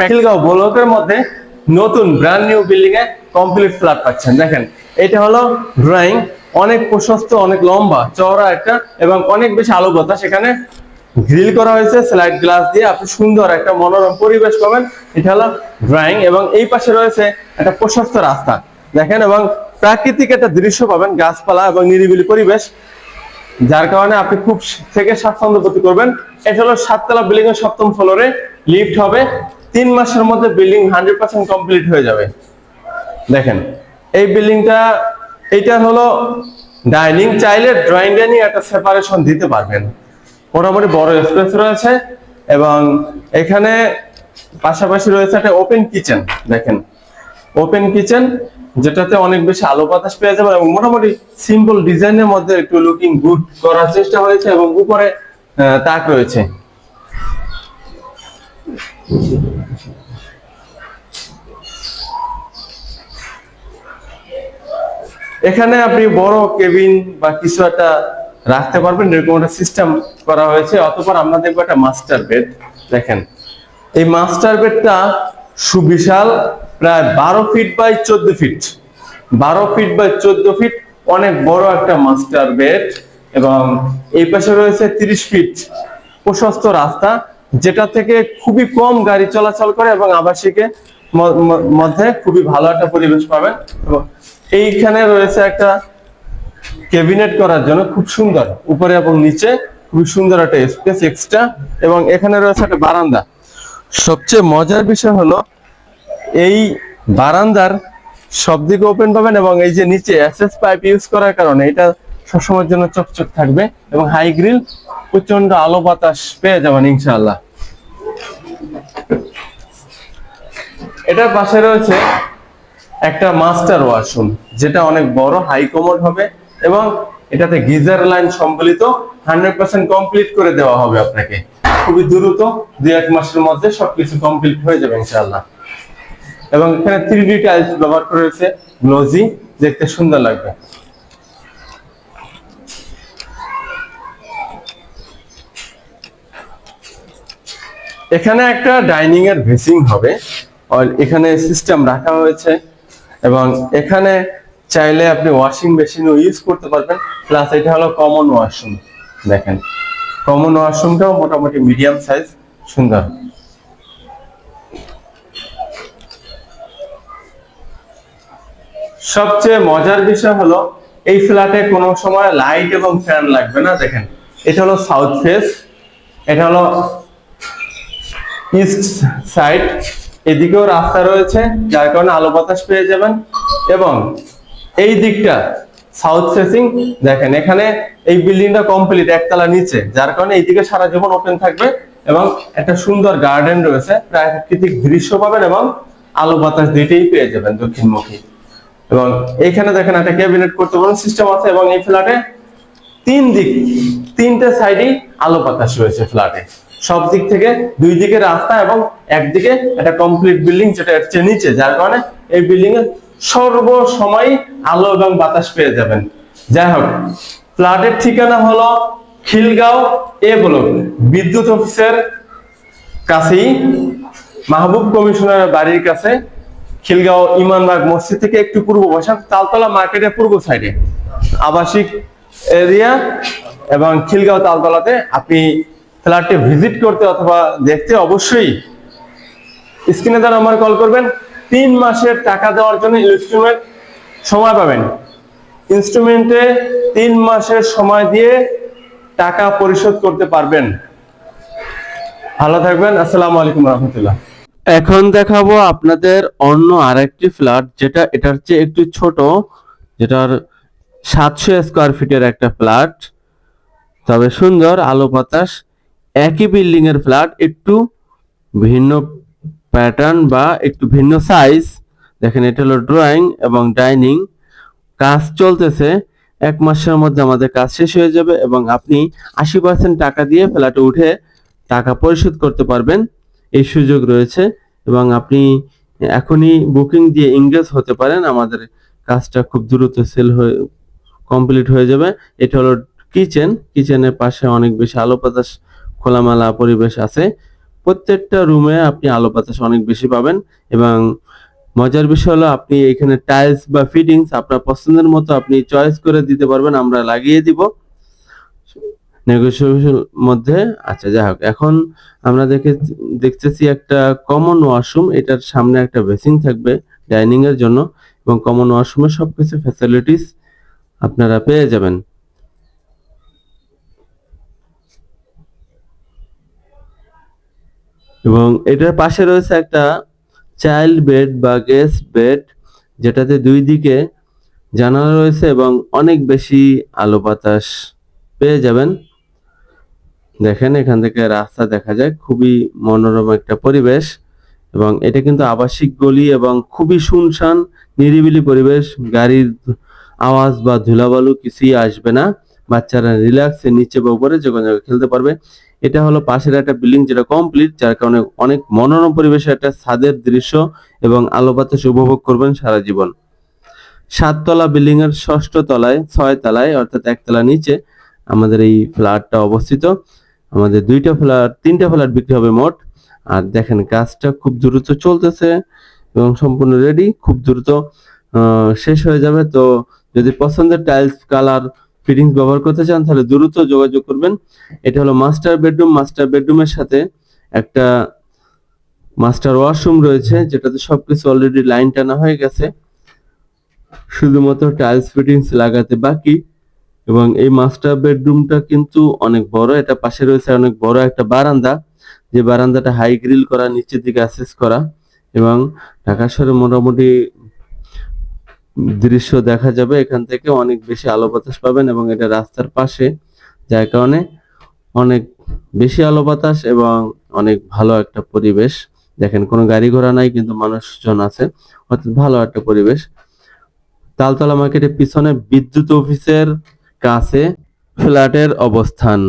খিলগাঁও ব্লকের মধ্যে নতুন ব্র্যান্ড নিউ বিল্ডিং এ কমপ্লিট ফ্ল্যাট পাচ্ছেন। দেখেন এটা হলো ড্রয়িং, অনেক প্রশস্ত, অনেক লম্বা চওড়া একটা, এবং অনেক বেশি আলো বাতাস এখানে গ্রিল করা হয়েছে স্লাইড গ্লাস দিয়ে। আপনি সুন্দর একটা মনোরম পরিবেশ পাবেন। এটা হলো ড্রয়িং, এবং এই পাশে রয়েছে একটা প্রশস্ত রাস্তা দেখেন, এবং প্রাকৃতিক একটা দৃশ্য পাবেন, গাছপালা এবং নিরিবিলি পরিবেশ, যার কারণে আপনি খুব থেকে স্বাচ্ছন্দ্য বোধ করবেন। এটা হলো 7 তলা বিল্ডিং এর 7ম ফ্লোরে, লিফট হবে। 3 মাসের মধ্যে বিল্ডিং 100% কমপ্লিট হয়ে যাবে। দেখেন এই বিল্ডিংটা, এটা হলো ডাইনিং, চাইলে ড্রয়িং ডাইনিং একটা সেপারেশন দিতে পারবেন। মোটামুটি বড় স্পেস রয়েছে, এবং এখানে পাশাপাশি রয়েছে একটা ওপেন কিচেন। দেখেন ওপেন কিচেন, যেটাতে অনেক বেশি আলো বাতাস পেয়ে যাবে, এবং মোটামুটি সিম্পল ডিজাইনের মধ্যে একটু লুকিং গুড করার চেষ্টা হয়েছে, এবং উপরে তাক রয়েছে। এখানে আপনি বড় কেবিন বা কিছু একটা রাখতে পারবেন, এরকম একটা সিস্টেম করা হয়েছে। অতঃপর আমরা দেখবো একটা মাস্টার বেড। দেখেন এই মাস্টার বেডটা সুবিশাল, প্রায় 12 feet by 14 feet, 12 feet by 14 feet, অনেক বড় একটা মাস্টার বেড। এবং এই পাশে রয়েছে 30 ফিট প্রশস্ত রাস্তা, যেটা থেকে খুবই কম গাড়ি চলাচল করে, এবং আবাসিকের মধ্যে খুবই ভালো একটা পরিবেশ পাবেন। এবং এইখানে রয়েছে একটা ক্যাবিনেট করার জন্য খুব সুন্দর, উপরে এবং নিচে খুবই সুন্দর একটা স্পেস এক্সট্রা, এবং এখানে রয়েছে একটা বারান্দা। সবচেয়ে মজার বিষয় হলো এই বারান্দার সব দিকে ওপেন পাবেন, এবং এই যে নিচে এসএস পাইপ ইউজ করার কারণে এটা সবসময়ের জন্য চকচক থাকবে, এবং হাই গ্রিল, প্রচন্ড আলো বাতাস পেয়ে যাবেন ইনশাআল্লাহ। এটার পাশে রয়েছে একটা মাস্টার ওয়াশরুম, যেটা অনেক বড়, হাই কমোড হবে, এবং এটাতে গিজার লাইন সম্বলিত, 100% কমপ্লিট করে দেওয়া হবে আপনাকে খুবই দ্রুত। 2-1 মাসের মধ্যে সবকিছু কমপ্লিট হয়ে যাবে ইনশাআল্লাহ। এবং এখানে 3D টাইলস ব্যবহার করা হয়েছে, গ্লোজি, দেখতে সুন্দর লাগবে। এখানে একটা ডাইনিং এর ভেসিং হবে, এখানে সিস্টেম রাখা হয়েছে, এবং এখানে চাইলে আপনি ওয়াশিং মেশিনও ইউজ করতে পারবেন। প্লাস এটা হলো কমন ওয়াশরুম। দেখেন কমন ওয়াশরুমটাও মোটামুটি মিডিয়াম সাইজ, সুন্দর। সবচেয়ে মজার বিষয় হলো এই ফ্ল্যাটে কোনো সময় লাইট এবং ফ্যান লাগবে না। দেখেন এটা হলো সাউথ ফেস, এটা হলো ইস্ট সাইড, এদিকেও রাস্তা রয়েছে, যার কারণে আলো বাতাস পেয়ে যাবেন। এবং এই দিকটা সাউথ ফেসিং। দেখেন এখানে এই বিল্ডিংটা কমপ্লিট একতলা নিচে, যার কারণে এইদিকে সারা জীবন ওপেন থাকবে, এবং একটা সুন্দর গার্ডেন রয়েছে, প্রাকৃতিক দৃশ্য পাবেন, এবং আলো বাতাস দুইটাই পেয়ে যাবেন দক্ষিণমুখী। এবং এখানে দেখেন একটা ক্যাবিনেট করতে পারেন সিস্টেম আছে, এবং এই ফ্ল্যাটে 3 সাইডেই আলো বাতাস রয়েছে ফ্ল্যাটে, সব দিক থেকে 2 দিকে রাস্তা, এবং একদিকে একটা কমপ্লিট বিল্ডিং যেটা হচ্ছে নিচে, যার কারণে এই বিল্ডিং এ সর্বসময় আলো এবং বাতাস পেয়ে যাবেন। যাই হোক, ফ্ল্যাটের ঠিকানা হলো খিলগাঁও এ ব্লক, বিদ্যুৎ অফিসের কাছেই, মাহবুব কমিশনারের বাড়ির কাছে, খিলগাঁও ইমানবাগ মসজিদ থেকে একটু পূর্ব পাশে, তালতলা মার্কেটের পূর্ব সাইডে আবাসিক এরিয়া, এবং খিলগাঁও তালতলাতে। আপনি ফ্ল্যাটটি ভিজিট করতে অথবা দেখতে অবশ্যই স্ক্রিনে দেওয়া নম্বরে কল করবেন। 3 মাসের টাকা দেওয়ার জন্য ইনস্টলমেন্ট সময় পাবেন। ইনস্টলমেন্টে 3 মাসের সময় দিয়ে টাকা পরিশোধ করতে পারবেন। ভালো থাকবেন, আসসালামু আলাইকুম রহমতুল্লাহ। এখন দেখাবো আপনাদের অন্য আরেকটি ফ্ল্যাট, যেটা এটার চেয়ে একটু ছোট, যেটার 700 স্কয়ার ফিটের একটা ফ্ল্যাট, তবে সুন্দর, আলো বাতাস, একই বিল্ডিং এর ফ্ল্যাট, একটু ভিন্ন প্যাটার্ন বা একটু ভিন্ন সাইজ। দেখেন এটা হলো ড্রয়িং এবং ডাইনিং, কাজ চলতেছে। 1 মাসের মধ্যে আমাদের কাজ শেষ হয়ে যাবে, এবং আপনি 80% টাকা দিয়ে ফ্ল্যাটে উঠে টাকা পরিশোধ করতে পারবেন, এই সুযোগ রয়েছে। এবং আপনি এখনই বুকিং দিয়ে এঙ্গেজ হতে পারেন, আমাদের কাজটা খুব দ্রুত সেল হয়ে কমপ্লিট হয়ে যাবে। এটা হলো কিচেন, কিচেনের পাশে অনেক বেশি আলো বাতাস, খোলামেলা পরিবেশ আছে। প্রত্যেকটা রুমে আপনি আলো বাতাস অনেক বেশি পাবেন। এবং মজার বিষয় হলো আপনি এখানে টাইলস বা ফিটিংস আপনার পছন্দের মতো আপনি চয়েস করে দিতে পারবেন, আমরা লাগিয়ে দিব নেগোসিয়েবল মধ্যে। আচ্ছা যাই হোক, এখন আমরা দেখতেছি একটা কমন ওয়াশরুম, এটার সামনে একটা বেসিন থাকবে ডাইনিং এর জন্য, এবং কমন ওয়াশরুমে সবকিছু ফ্যাসিলিটিস আপনারা পেয়ে যাবেন। এবং এটার পাশে রয়েছে একটা চাইল্ড বেড বা গেস্ট বেড, যেটাতে দুই দিকে জানালা রয়েছে এবং অনেক বেশি আলো বাতাস পেয়ে যাবেন। দেখেন এখান থেকে রাস্তা দেখা যায়, খুবই মনোরম একটা পরিবেশ। এবং এটা কিন্তু আবাসিক গলি এবং খুবই শুনশান নিরিবিলি পরিবেশ, গাড়ির আওয়াজ বা ধুলাবালু কিছুই আসবে না। বাচ্চারা রিল্যাক্সে নিচে বা উপরে যে কোনো জায়গায় খেলতে পারবে। এটা হলো পাশের একটা বিল্ডিং যেটা কমপ্লিট, যার কারণে অনেক মনোরম পরিবেশে একটা ছাদের দৃশ্য এবং আলো বাতাস উপভোগ করবেন সারা জীবন। 7 তলা বিল্ডিং এর 6ষ্ঠ তলায় 6 তলায় অর্থাৎ একতলা নিচে আমাদের এই ফ্ল্যাটটা অবস্থিত। আমাদের 3টা ফ্ল্যাট বিক্রি হবে মোট। আর দেখেন কাজটা খুব দ্রুত চলতেছে এবং সম্পূর্ণ রেডি, খুব দ্রুত শেষ হয়ে যাবে। তো যদি পছন্দের টাইলস কালার ফিটিংস ব্যবহার করতে চান তাহলে দ্রুত যোগাযোগ করবেন। এটা হলো মাস্টার বেডরুম। মাস্টার বেডরুমের সাথে একটা মাস্টার ওয়াশরুম রয়েছে, যেটাতে সবকিছু অলরেডি লাইন টানা হয়ে গেছে, শুধুমাত্র টাইলস ফিটিংস লাগাতে বাকি। এবং এই মাস্টার বেডরুমটা কিন্তু অনেক বড়। এটা পাশে রয়েছে অনেক বড় একটা বারান্দা, যে বারান্দাটা হাই গ্রিল করা, নিচের দিকে অ্যাক্সেস করা, এবং ঢাকা শহরে মোটামুটি দৃশ্য দেখা যাবে এখান থেকে, অনেক বেশি আলো বাতাস পাবেন। এবং এটা রাস্তার পাশে, যার কারণে অনেক বেশি আলো বাতাস এবং অনেক ভালো একটা পরিবেশ। দেখেন কোনো গাড়ি ঘোড়া নাই, কিন্তু মানুষজন আছে, অর্থাৎ ভালো একটা পরিবেশ। তালতলা মার্কেটের পিছনে বিদ্যুৎ অফিসের কাছে ফ্ল্যাটের অবস্থান।